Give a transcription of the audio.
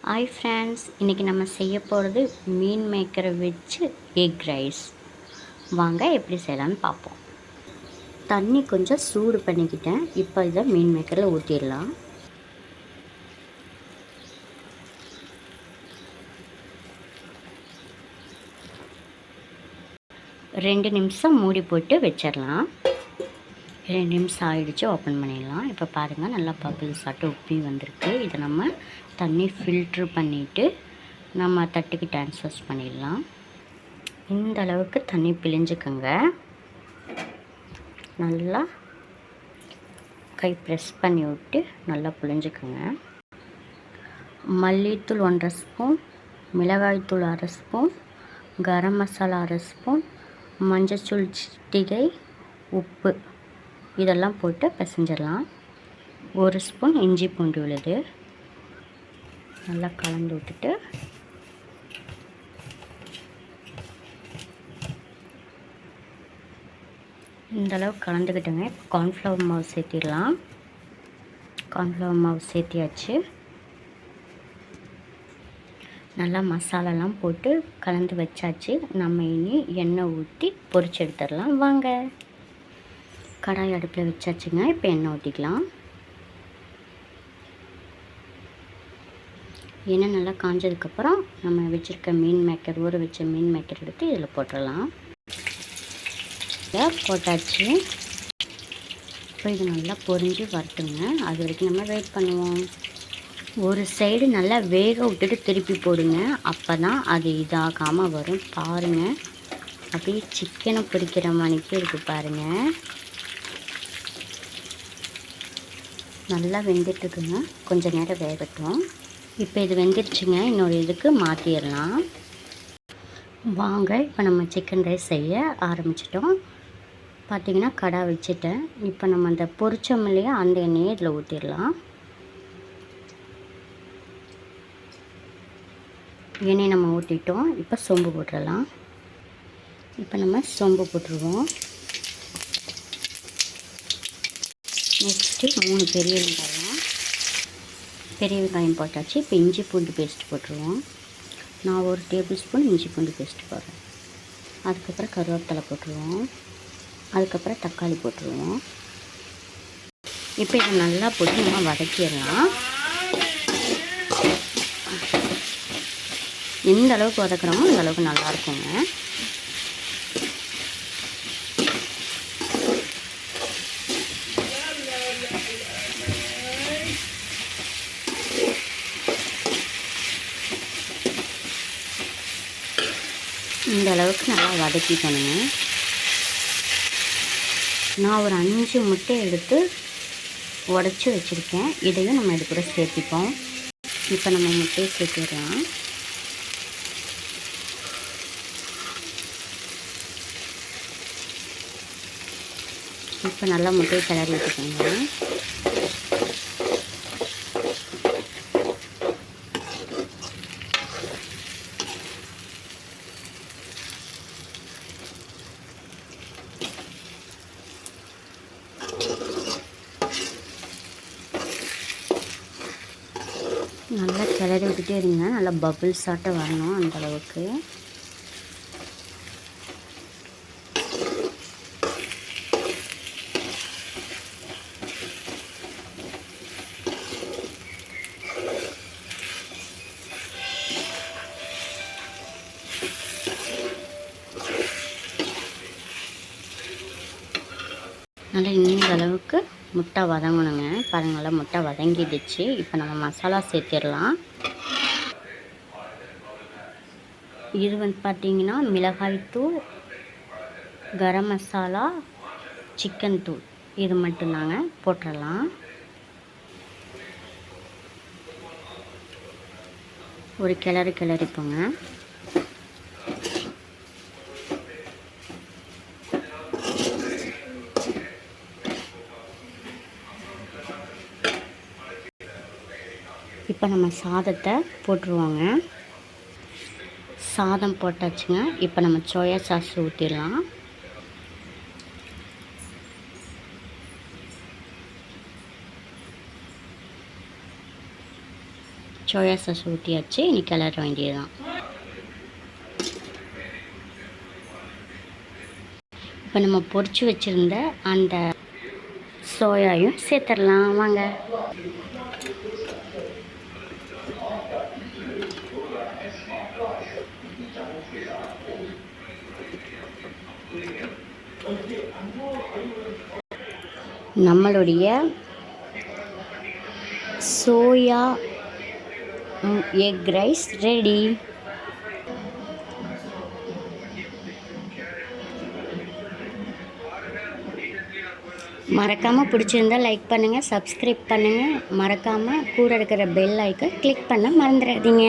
Hi friends, இன்றைக்கி நம்ம செய்ய போகிறது மீன் மேக்கரை வச்சு எக் ரைஸ். வாங்க எப்படி செய்யலான்னு பார்ப்போம். தண்ணி கொஞ்சம் சூடு பண்ணிக்கிட்டேன். இப்போ இதை மீன் மேக்கரில் ஊற்றிடலாம். ரெண்டு நிமிஷம் மூடி போட்டு வச்சிடலாம். 2 நிமிஷம் ஆகிடுச்சு, ஓப்பன் பண்ணிடலாம். இப்போ பாருங்கள், நல்லா பபிள்ஸ் ஆட்டு உப்பி வந்திருக்கு. இதை நம்ம தண்ணி ஃபில்ட்ரு பண்ணிவிட்டு நம்ம தட்டுக்கு ட்ரான்ஸ்ஃபர் பண்ணிடலாம். இந்த அளவுக்கு தண்ணி பிழிஞ்சுக்கோங்க. நல்லா கை ப்ரெஸ் பண்ணி விட்டு நல்லா பிழிஞ்சுக்கோங்க. மல்லித்தூள் 1.5 ஸ்பூன், மிளகாய்த்தூள் 1/2 ஸ்பூன், கரம் மசாலா 1/2 ஸ்பூன், மஞ்சத்தூள் சிட்டிகை, உப்பு இதெல்லாம் போட்டு பிசைஞ்சிடலாம். 1 ஸ்பூன் இஞ்சி பூண்டு விழுது நல்லா கலந்து விட்டுட்டு இந்தளவு கலந்துக்கிட்டோங்க. இப்போ கார்ன்ஃப்ளவர் மாவு சேர்த்திடலாம். கார்ன்ஃப்ளவர் மாவு சேர்த்தியாச்சு. நல்லா மசாலாலாம் போட்டு கலந்து வச்சாச்சு. நம்ம இனி எண்ணெய் ஊற்றி பொரிச்சு எடுத்துடலாம். வாங்க. கடாய் அடுப்பில் வச்சாச்சுங்க. இப்போ எண்ணெய் ஊற்றிக்கலாம். எண்ணெய் நல்லா காஞ்சதுக்கப்புறம் நம்ம வச்சுருக்க மீன் மேக்கர், ஊற வச்ச மீன் மேக்கர் எடுத்து இதில் போட்டுடலாம். போட்டாச்சு. இப்போ இது நல்லா பொரிஞ்சு வரட்டுங்க. அது வரைக்கும் நம்ம வெயிட் பண்ணுவோம். ஒரு சைடு நல்லா வேக விட்டுட்டு திருப்பி போடுங்க. அப்போ தான் அது இதாகாமல் வரும். பாருங்கள், அப்படியே சிக்கனை பொரிக்கிற மணிக்கு இருக்குது பாருங்கள். நல்லா வெந்துட்டுருக்குங்க. கொஞ்சம் நேரம் வேகட்டும். இப்போ இது வெந்துடுச்சுங்க. இன்னொரு இதுக்கு மாற்றிடலாம். வாங்க, இப்போ நம்ம சிக்கன் ரைஸ் செய்ய ஆரம்பிச்சிட்டோம். பார்த்திங்கன்னா கடாய் வச்சுட்டேன். இப்போ நம்ம அந்த பொரிச்சோம் இல்லையா, அந்த எண்ணெயை இதில் ஊற்றிடலாம். எண்ணெய் நம்ம ஊற்றிட்டோம். இப்போ சோம்பு போட்டுடலாம். இப்போ நம்ம சோம்பு போட்டுருவோம். நெக்ஸ்ட்டு 3 பெரிய வெங்காயம் போட்டாச்சு. இப்போ இஞ்சி பூண்டு பேஸ்ட் போட்டுருவோம். நான் 1 டேபிள் ஸ்பூன் இஞ்சி பூண்டு பேஸ்ட் போடுறேன். அதுக்கப்புறம் கருவேப்பிலை போட்டுருவோம். அதுக்கப்புறம் தக்காளி போட்டுருவோம். இப்போ இதை நல்லா போட்டு நம்ம வதக்கிடலாம். எந்த அளவுக்கு வதக்குறோமோ அந்த அளவுக்கு நல்லாயிருக்குங்க. இந்த அளவுக்கு நல்லா வதக்கிக்கணுங்க. நான் ஒரு 5 முட்டை எடுத்து உடச்சி வச்சுருக்கேன். இதையும் நம்ம இது கூட சேர்த்திப்போம். இப்போ நம்ம முட்டையை சேர்த்துடலாம். இப்போ நல்லா முட்டையை கிளறி விட்டுக்கோங்க. நல்லா கிளறி விட்டுட்டே இருங்க. நல்லா பபிள்ஸ் ஆட்ட வரணும் அந்தளவுக்கு. நல்லா இந்த அளவுக்கு முட்டை வதங்கணுங்க. பாருங்கள், நல்லா முட்டை வதங்கிடுச்சு. இப்போ நம்ம மசாலா சேர்த்திடலாம். இது பார்த்திங்கன்னா மிளகாய்த்தூள், கரம் மசாலா, சிக்கன் தூள் இது மட்டும்தாங்க. போட்டுடலாம். ஒரு கிளறிப்போங்க. இப்போ நம்ம சாதத்தை போட்டுருவோங்க. சாதம் போட்டாச்சுங்க. இப்போ நம்ம சோயா சாஸ் ஊற்றிடலாம். சோயா சாஸ் ஊற்றியாச்சு. இனி கிளற வேண்டியதுதான். இப்போ நம்ம பொரிச்சு வச்சுருந்த அந்த சோயாயும் சேர்த்துடலாம் வாங்க. நம்மளுடைய சோயா எக் ரைஸ் ரெடி. மறக்காமல் பிடிச்சிருந்தா லைக் பண்ணுங்கள், சப்ஸ்கிரைப் பண்ணுங்கள். மறக்காமல் கூட இருக்கிற பெல் ஐக்கன் கிளிக் பண்ண மறந்துடாதீங்க.